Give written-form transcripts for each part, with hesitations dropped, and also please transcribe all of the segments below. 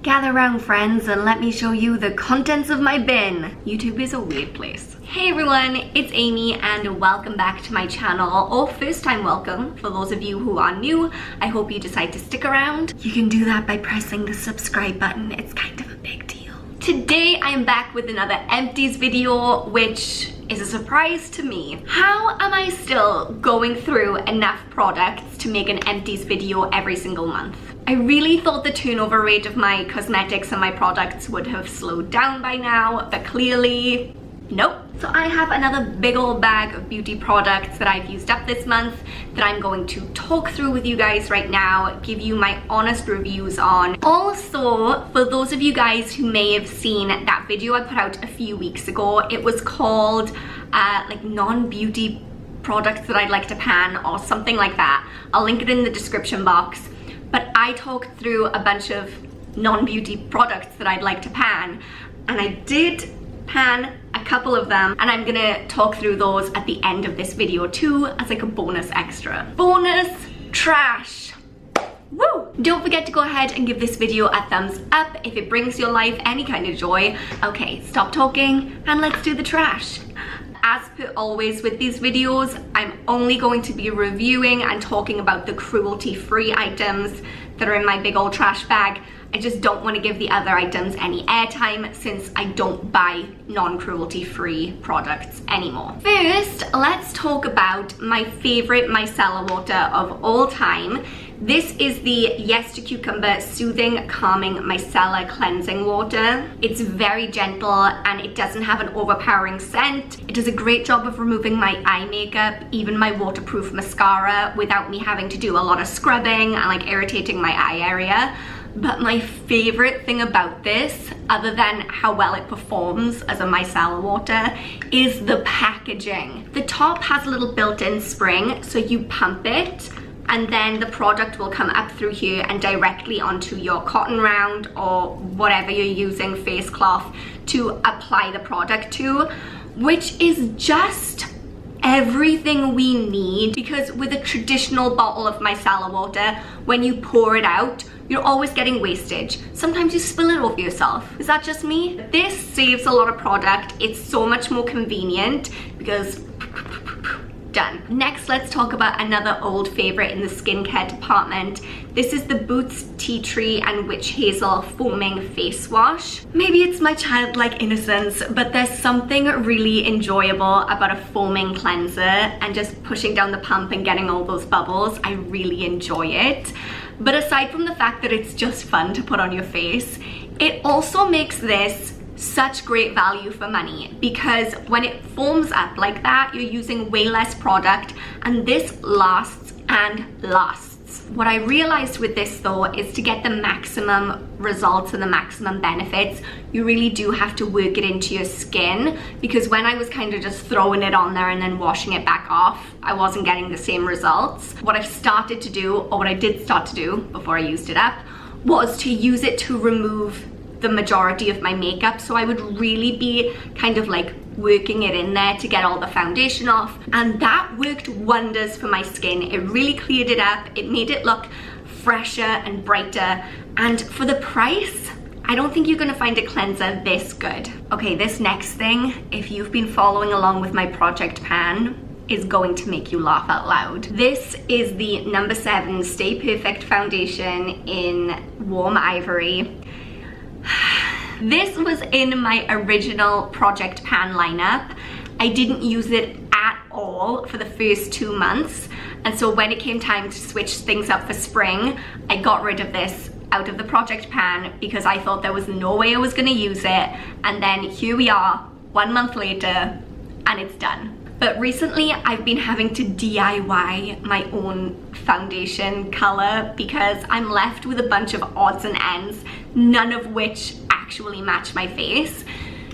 Gather round, friends, and let me show you the contents of my bin. YouTube is a weird place. Hey everyone, it's Amy and welcome back to my channel, or first time welcome for those of you who are new. I hope you decide to stick around. You can do that by pressing the subscribe button. It's kind of a big deal. Today I am back with another Empties video, which is a surprise to me. How am I still going through enough products to make an Empties video every single month? I really thought the turnover rate of my cosmetics and my products would have slowed down by now, but clearly, nope. So I have another big old bag of beauty products that I've used up this month that I'm going to talk through with you guys right now, give you my honest reviews on. Also, for those of you guys who may have seen that video I put out a few weeks ago, it was called like non-beauty products that I'd like to pan or something like that. I'll link it in the description box. But I talked through a bunch of non-beauty products that I'd like to pan, and I did pan a couple of them, and I'm gonna talk through those at the end of this video too as like a bonus extra. Bonus trash! Woo! Don't forget to go ahead and give this video a thumbs up if it brings your life any kind of joy. Okay, stop talking and let's do the trash. As per always with these videos, I'm only going to be reviewing and talking about the cruelty-free items that are in my big old trash bag. I just don't want to give the other items any airtime since I don't buy non-cruelty-free products anymore. First, let's talk about my favorite micellar water of all time. This is the Yes to Cucumber Soothing Calming Micellar Cleansing Water. It's very gentle and it doesn't have an overpowering scent. It does a great job of removing my eye makeup, even my waterproof mascara, without me having to do a lot of scrubbing and like irritating my eye area. But my favorite thing about this, other than how well it performs as a micellar water, is the packaging. The top has a little built-in spring, so you pump it, and then the product will come up through here and directly onto your cotton round or whatever you're using, face cloth, to apply the product to, which is just everything we need. Because with a traditional bottle of micellar water, when you pour it out, you're always getting wastage. Sometimes you spill it over yourself. Is that just me? This saves a lot of product. It's so much more convenient because done. Next, let's talk about another old favorite in the skincare department. This is the Boots Tea Tree and Witch Hazel Foaming Face Wash. Maybe it's my childlike innocence, but there's something really enjoyable about a foaming cleanser and just pushing down the pump and getting all those bubbles. I really enjoy it. But aside from the fact that it's just fun to put on your face, it also makes this such great value for money, because when it foams up like that, you're using way less product and this lasts and lasts. What I realized with this though is to get the maximum results and the maximum benefits, you really do have to work it into your skin, because when I was kind of just throwing it on there and then washing it back off, I wasn't getting the same results. What I've started to do, or what I did start to do before I used it up, was to use it to remove the majority of my makeup. So I would really be kind of like working it in there to get all the foundation off, and that worked wonders for my skin. It really cleared it up, it made it look fresher and brighter, and for the price, I don't think you're gonna find a cleanser this good. Okay, this next thing, if you've been following along with my project pan, is going to make you laugh out loud. This is the No. 7 Stay Perfect Foundation in Warm Ivory. This was in my original project pan lineup. I didn't use it at all for the first 2 months, and so when it came time to switch things up for spring, I got rid of this out of the project pan because I thought there was no way I was going to use it, and then here we are 1 month later and it's done. But recently I've been having to DIY my own foundation color because I'm left with a bunch of odds and ends, none of which actually match my face.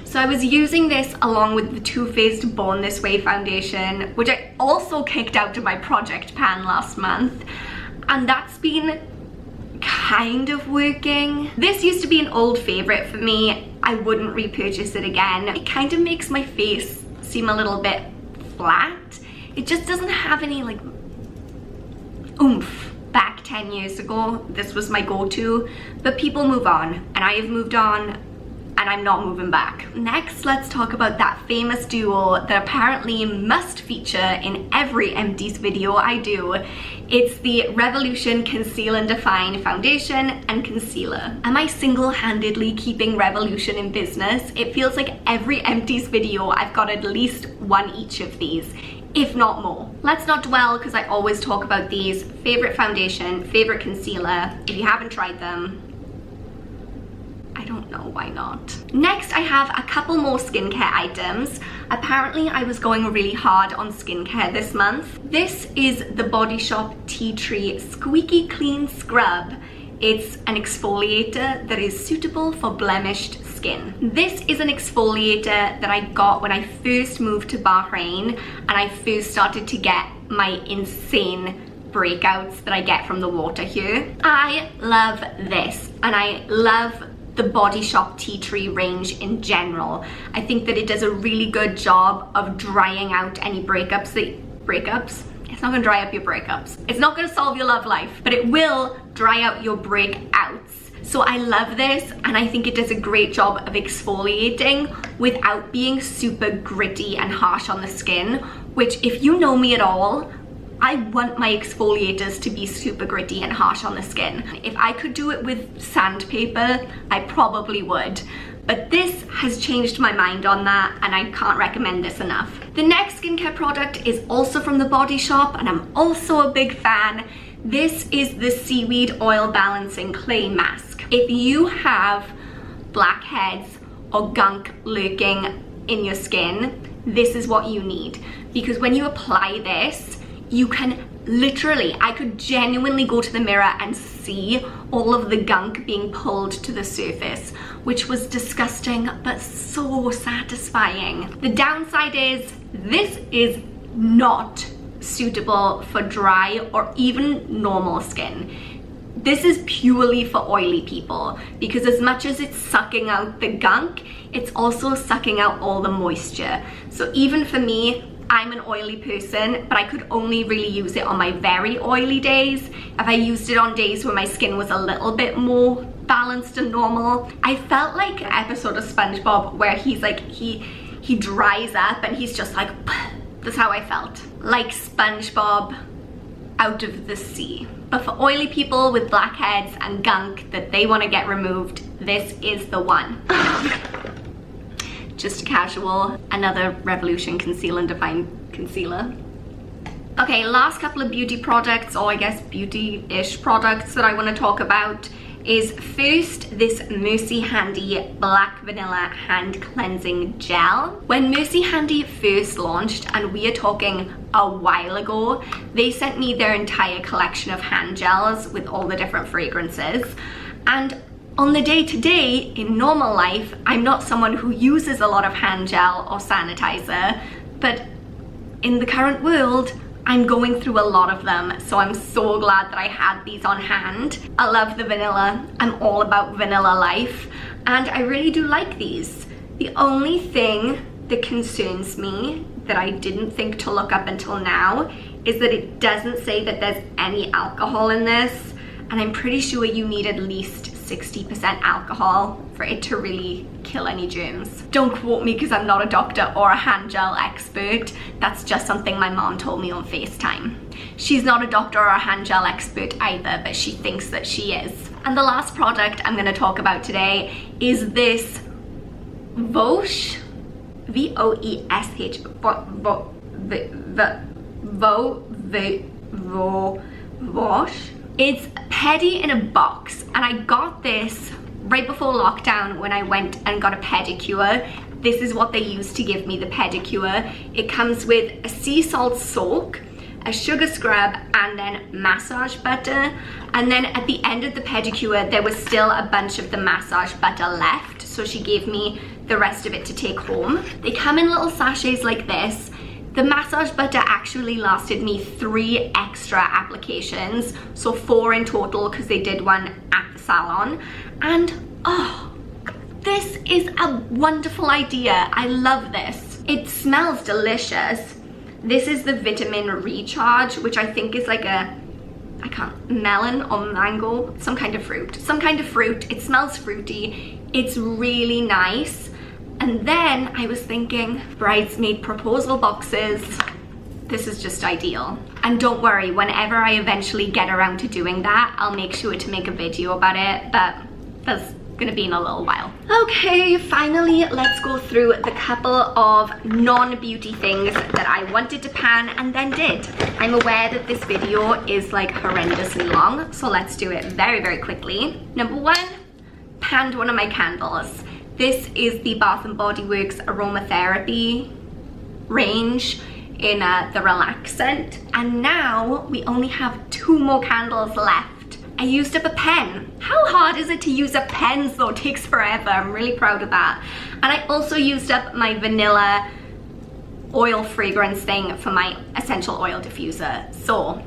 So I was using this along with the Too Faced Born This Way foundation, which I also kicked out to my project pan last month, and that's been kind of working. This used to be an old favorite for me. I wouldn't repurchase it again. It kind of makes my face seem a little bit flat. It just doesn't have any like oomph, back 10 years ago, this was my go-to, but people move on, and I have moved on, and I'm not moving back. Next, let's talk about that famous duo that apparently must feature in every Empties video I do. It's the Revolution Conceal and Define Foundation and Concealer. Am I single-handedly keeping Revolution in business? It feels like every Empties video I've got at least one each of these, if not more. Let's not dwell, because I always talk about these. Favorite foundation, favorite concealer. If you haven't tried them, I don't know why not. Next, I have a couple more skincare items. Apparently, I was going really hard on skincare this month. This is the Body Shop Tea Tree Squeaky Clean Scrub. It's an exfoliator that is suitable for blemished skin. This is an exfoliator that I got when I first moved to Bahrain and I first started to get my insane breakouts that I get from the water here. I love this, and I love the Body Shop Tea Tree range in general. I think that it does a really good job of drying out any breakups. It's not gonna dry up your breakups. It's not gonna solve your love life, but it will dry out your breakouts. So I love this, and I think it does a great job of exfoliating without being super gritty and harsh on the skin, which, if you know me at all, I want my exfoliators to be super gritty and harsh on the skin. If I could do it with sandpaper, I probably would. But this has changed my mind on that, and I can't recommend this enough. The next skincare product is also from the Body Shop, and I'm also a big fan. This is the Seaweed Oil Balancing Clay Mask. If you have blackheads or gunk lurking in your skin, this is what you need. Because when you apply this, you can literally, I could genuinely go to the mirror and see all of the gunk being pulled to the surface, which was disgusting but so satisfying. The downside is this is not suitable for dry or even normal skin. This is purely for oily people, because as much as it's sucking out the gunk, it's also sucking out all the moisture. So even for me, I'm an oily person, but I could only really use it on my very oily days. If I used it on days where my skin was a little bit more balanced and normal, I felt like an episode of SpongeBob where he's like, he dries up and he's just like, that's how I felt. Like SpongeBob out of the sea. But for oily people with blackheads and gunk that they want to get removed, this is the one. Just casual, another Revolution Conceal and Define Concealer. Okay, last couple of beauty products, or I guess beauty-ish products that I want to talk about is first this Mercy Handy Black Vanilla Hand Cleansing Gel. When Mercy Handy first launched, and we are talking a while ago, they sent me their entire collection of hand gels with all the different fragrances. And on the day-to-day, in normal life, I'm not someone who uses a lot of hand gel or sanitizer, but in the current world, I'm going through a lot of them, so I'm so glad that I had these on hand. I love the vanilla. I'm all about vanilla life, and I really do like these. The only thing that concerns me that I didn't think to look up until now is that it doesn't say that there's any alcohol in this, and I'm pretty sure you need at least 60% alcohol for it to really kill any germs. Don't quote me because I'm not a doctor or a hand gel expert. That's just something my mom told me on FaceTime. She's not a doctor or a hand gel expert either, but she thinks that she is. And the last product I'm going to talk about today is this Vosh, V-O-E-S-H, Vosh. It's pedi in a box, and I got this right before lockdown when I went and got a pedicure. This is what they used to give me the pedicure. It comes with a sea salt soak, a sugar scrub, and then massage butter. And then at the end of the pedicure, there was still a bunch of the massage butter left, so she gave me the rest of it to take home. They come in little sachets like this. The massage butter actually lasted me 3 extra applications, so 4 in total because they did one at the salon. And oh, this is a wonderful idea. I love this. It smells delicious. This is the Vitamin Recharge, which I think is like a I can't, melon or mango, some kind of fruit. Some kind of fruit. It smells fruity. It's really nice. And then I was thinking, bridesmaid proposal boxes. This is just ideal. And don't worry, whenever I eventually get around to doing that, I'll make sure to make a video about it, but that's gonna be in a little while. Okay, finally, let's go through the couple of non-beauty things that I wanted to pan and then did. I'm aware that this video is like horrendously long, so let's do it very, very quickly. Number one, panned one of my candles. This is the Bath & Body Works Aromatherapy range in the Relax scent. And now we only have 2 more candles left. I used up a pen. How hard is it to use up pens though? It takes forever. I'm really proud of that. And I also used up my vanilla oil fragrance thing for my essential oil diffuser. So,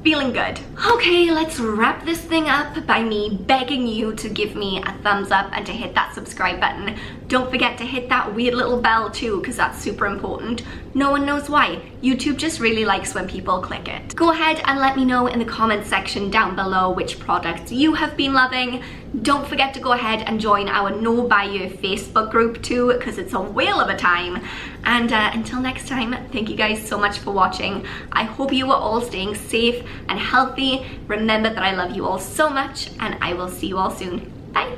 feeling good. Okay, let's wrap this thing up by me begging you to give me a thumbs up and to hit that subscribe button. Don't forget to hit that weird little bell too, because that's super important. No one knows why. YouTube just really likes when people click it. Go ahead and let me know in the comments section down below which products you have been loving. Don't forget to go ahead and join our No Buy You Facebook group too, because it's a whale of a time. And until next time, thank you guys so much for watching. I hope you are all staying safe and healthy. Remember that I love you all so much, and I will see you all soon. Bye.